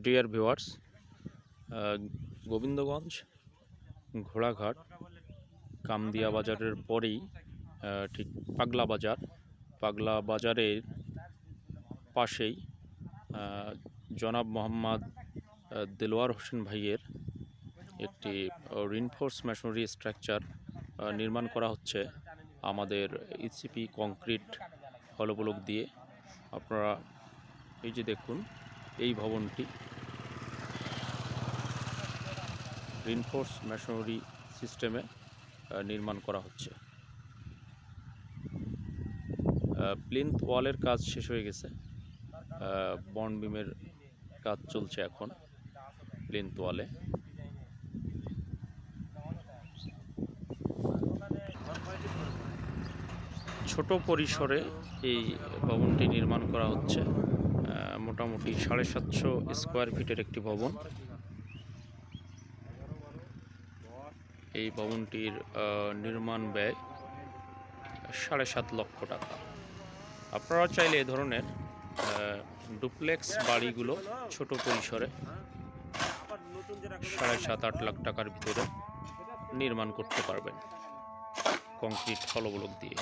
Dear viewers, Gobindaganj ঘোড়াঘাট Kamdia বাজারের পরেই ঠিক পাগলা বাজারের পাশেই জনাব মোহাম্মদ দেলোয়ার হোসেন ভাইয়ের একটি রিনফোর্স মেশনারি স্ট্রাকচার নির্মাণ করা হচ্ছে আমাদের ইসিপি কংক্রিট ফলকগুলো দিয়ে। আপনারা এই যে দেখুন, এই ভবনটি রিনফোর্স মেশনারি সিস্টেমে নির্মাণ করা হচ্ছে। প্লিন্থ ওয়ালের কাজ শেষ হয়ে গেছে, বন্ড বিমের কাজ চলছে এখন প্লিন্থ ওয়ালে। ছোট পরিসরে এই ভবনটি নির্মাণ করা হচ্ছে। মোটামুটি 750 স্কোয়ার ফিটের একটি ভবন। এই ভবনটির নির্মাণ ব্যয় 7.5 লক্ষ টাকা। আপনারা চাইলে এ ধরনের ডুপ্লেক্স বাড়িগুলো ছোট পরিসরে 7.5-8 লাখ টাকার ভিতরে নির্মাণ করতে পারবেন কংক্রিট ফলক দিয়ে।